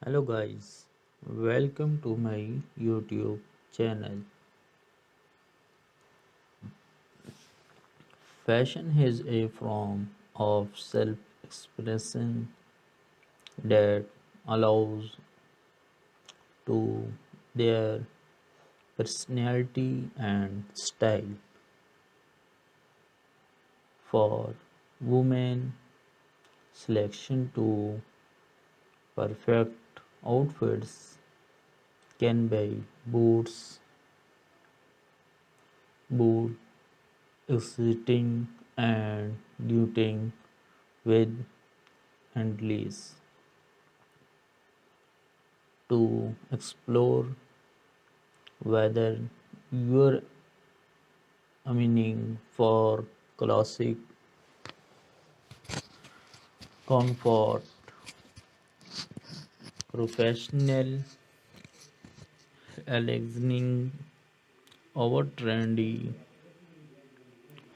Hello guys, welcome to my YouTube channel. Fashion is a form of self-expression that allows to their personality and style. For women, selection to perfect outfits can be boot, exciting and duting with handles to explore whether you're aiming for classic comfort, professional elegance, over trendy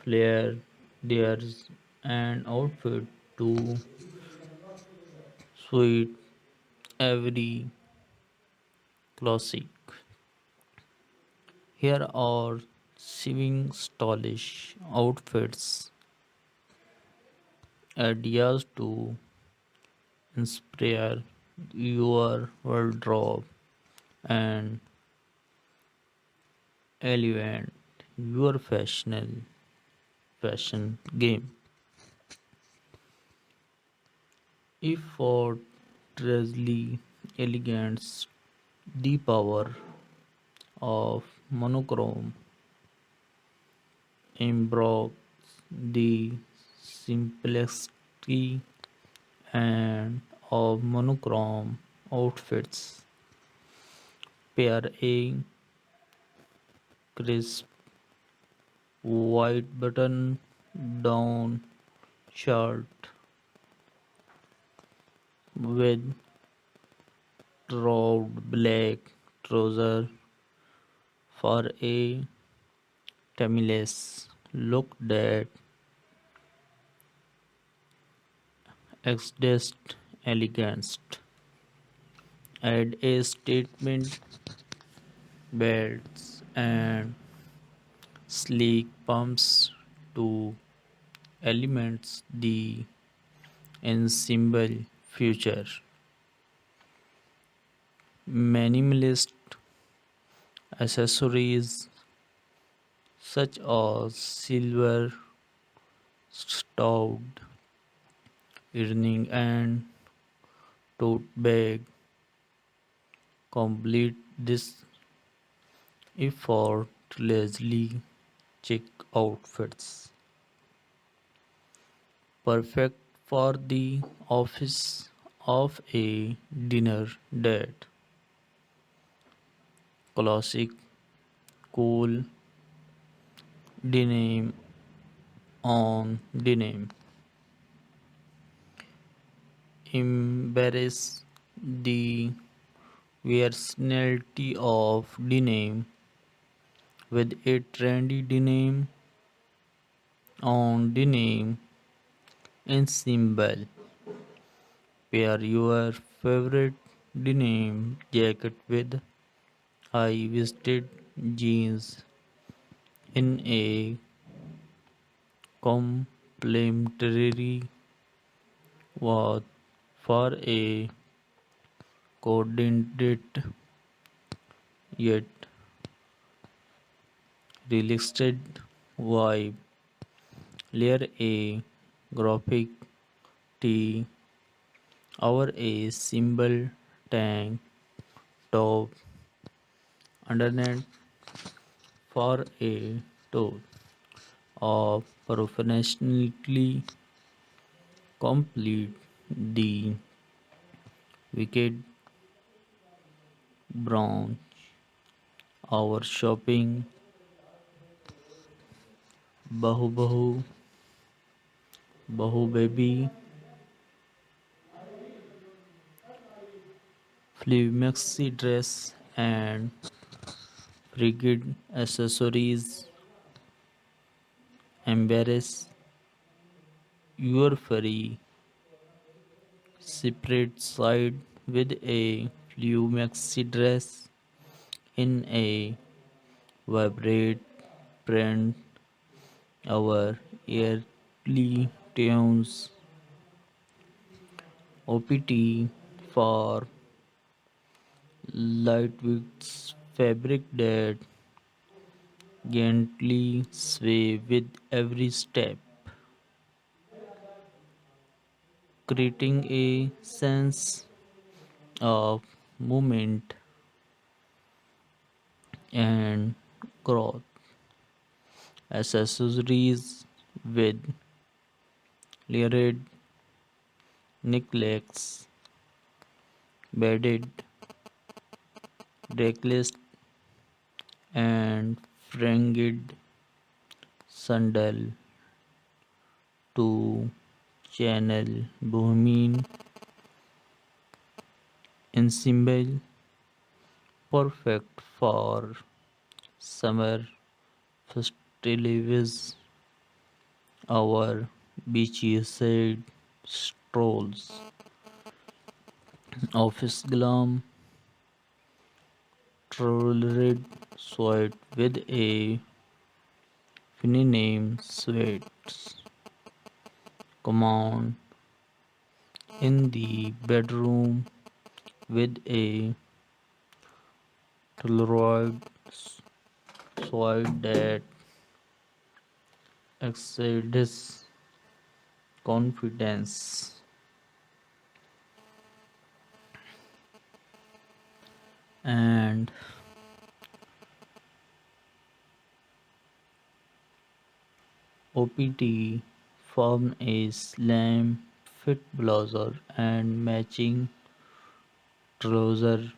flair, there's an outfit to suit every classic. Here are seven stylish outfits, ideas to inspire your wardrobe and elevate your fashion game. Effortlessly elegance, the power of monochrome embraces the simplicity and of monochrome outfits. Pair a crisp white button down shirt with round black trouser for a timeless look that exudes elegance. Add a statement belts and sleek pumps to elements the ensemble future. Minimalist accessories such as silver stout earring and tote bag complete this effortlessly chic outfits. Perfect for the office of a dinner date. Classic cool denim on denim. Embrace the versatility of denim with a trendy denim on denim ensemble. Pair your favorite denim jacket with high-waisted jeans in a complementary wash for a coordinated yet relaxed vibe. Layer a graphic tee over a simple tank top underneath for a toe of professionally complete the wicked brown. Our shopping Bahu Bahu Bahu Baby Flea Maxi dress and frigid accessories embrace your furry separate side with a blue maxi dress in a vibrant print. Our early tunes OPT for lightweight fabric that gently sway with every step, creating a sense of movement and growth. Accessories with layered necklace, beaded necklace, and fringed sandal to channel bohemian ensemble, perfect for summer festivities, our beachside strolls, office glam, tailored suit with a name sweats, command in the bedroom with a tailored suit that exceeds confidence. And OPT form a slim fit blazer and matching trouser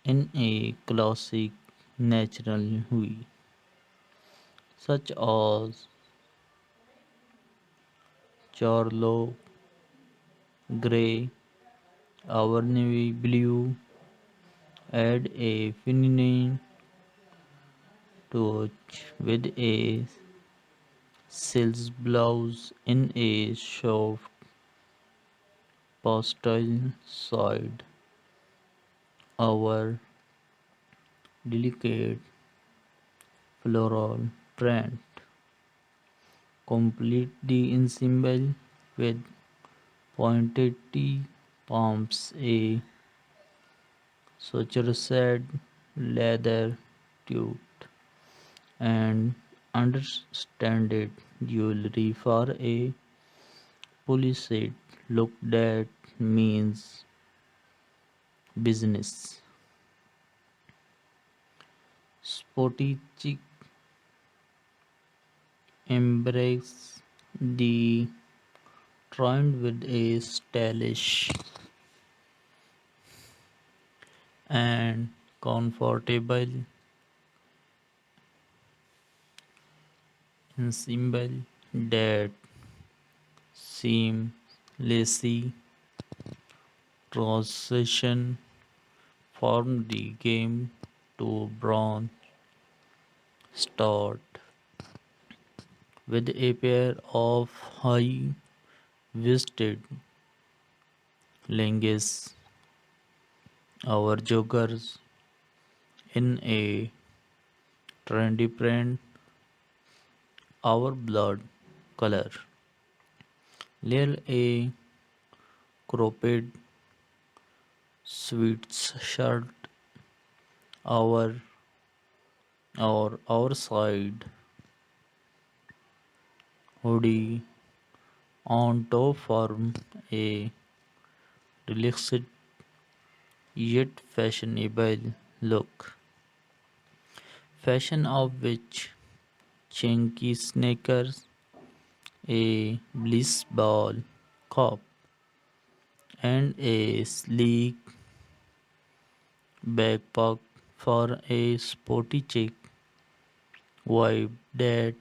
in a classic natural hue, such as charlotte gray or navy blue, add a feminine touch with a silk blouse in a soft pastel shade. Our delicate floral print complete the ensemble with pointed T palms, a sutured leather tube, and understated jewelry for a polished look that means business. Sporty chic embrace the trend with a stylish and comfortable ensemble that seamlessly transition from the game to bronze start with a pair of high waisted leggings. Our joggers in a trendy print, our blood color. Layer a cropped sweatshirt, our our side hoodie on top form a relaxed yet fashionable look. Fashion of which chunky sneakers, a bliss ball cap, and a sleek backpack for a sporty chic vibe that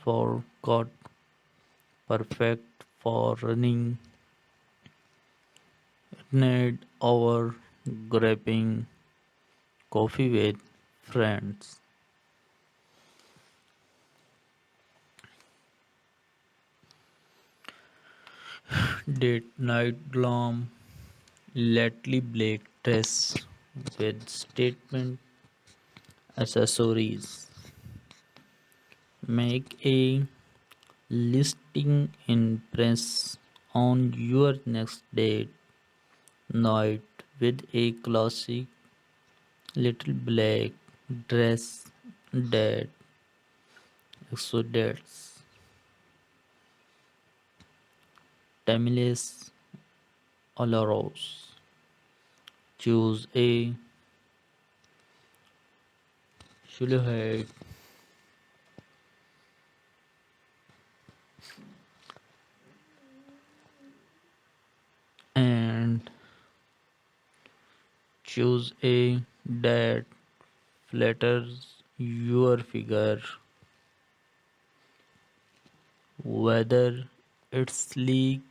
forgot perfect for running, need or grabbing coffee with friends. Date night glam Lately black dress with statement accessories. Make a listing in press on your next date night with a classic little black dress that exudes timeless allures. Choose a silhouette and choose a that flatters your figure, whether it's sleek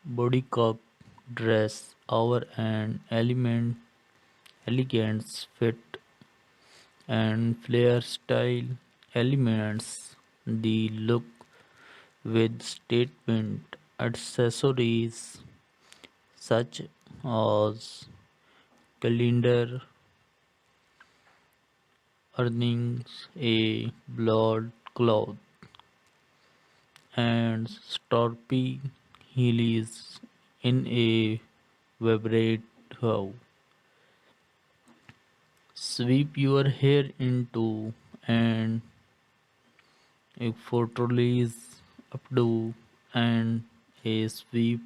bodycup dress or an elegant fit and flare style elements the look with statement accessories such as calendar earnings, a blood cloth, and storpy heelys in a vibrate how. Sweep your hair into and a fortalice updo and a sweep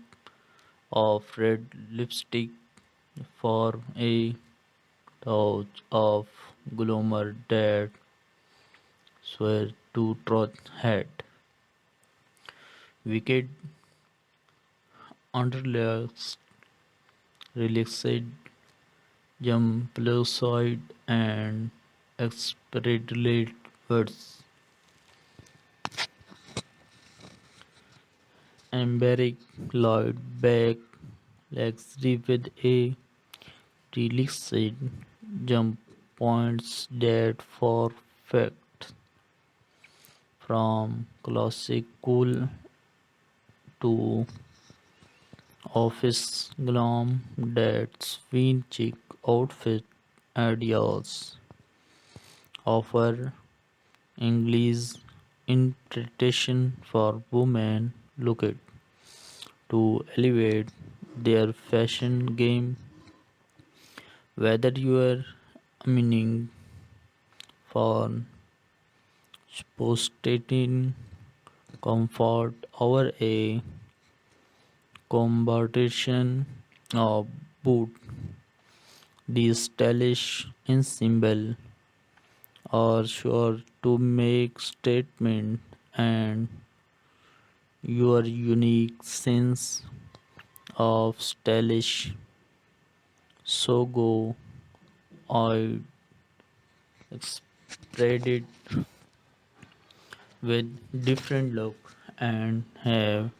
of red lipstick for a touch of glamour that swear to truth head. Wicked underlayers relaxed jump side and expedite words. Embarrass Lloyd back luxury with a relaxed jump points that perfect from classic cool to office glam that swing chic outfit ideas offer English interpretation for women looking to elevate their fashion game, whether you are aiming for sophisticated comfort or a combination of both. These stylish ensemble are sure to make statement and your unique sense of stylish so go I spread it with different look and have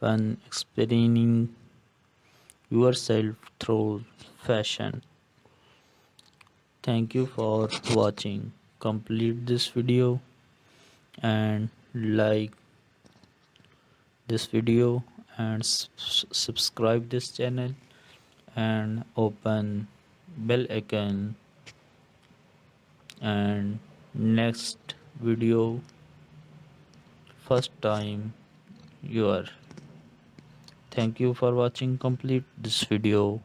fun experiencing yourself through fashion. Thank you for watching. Complete this video and like this video and subscribe this channel and open bell icon and next video first time you are. Thank you for watching complete this video.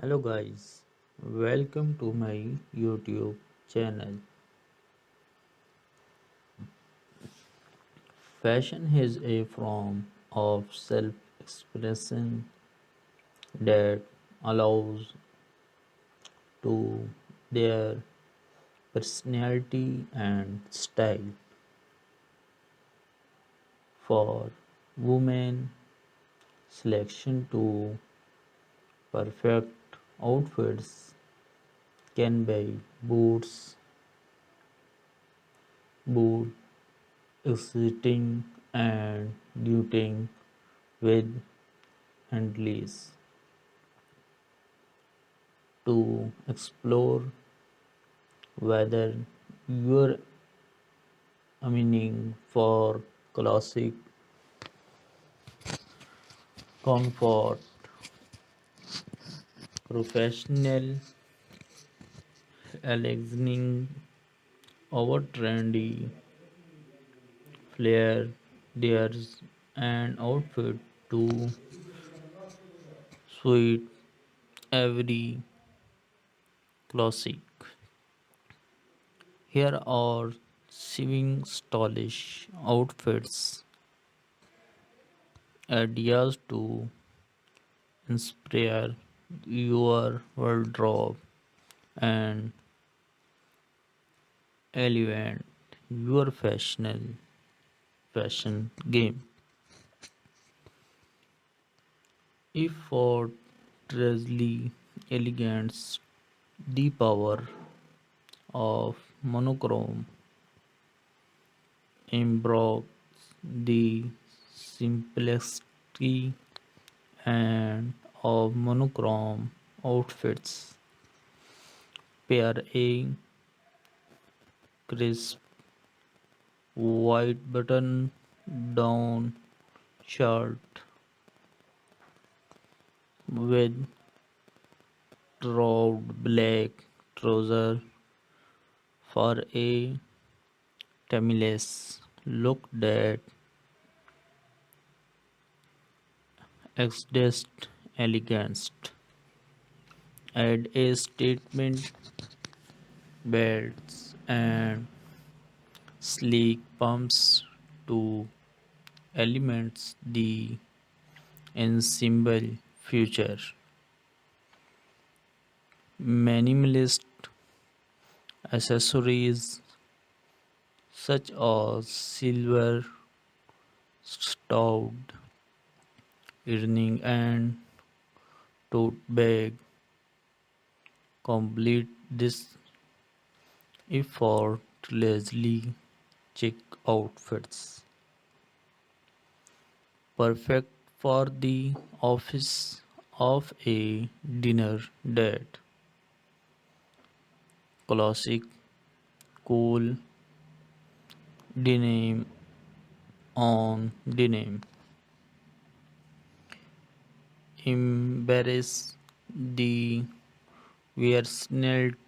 Hello guys, welcome to my YouTube channel. Fashion is a form of self-expression that allows to their personality and style. For women, selection to perfect outfits can be boot exiting and duting with handless to explore whether you're aiming for classic comfort, professional, elegant over trendy, flair, there's an outfit to suit every classic. Here are seven stylish outfits, ideas to inspire your wardrobe and elevate your fashion game. Effortlessly elegance, the power of monochrome embrace the simplicity and of monochrome outfits. Pair a crisp white button down shirt with round black trouser for a timeless look that exudes elegance. Add a statement belts and sleek pumps to elements the ensemble future. Minimalist accessories such as silver stout earring and tote bag complete this effortlessly chic outfits. Perfect for the office of a dinner date. Classic, cool denim on denim. Embrace the versatility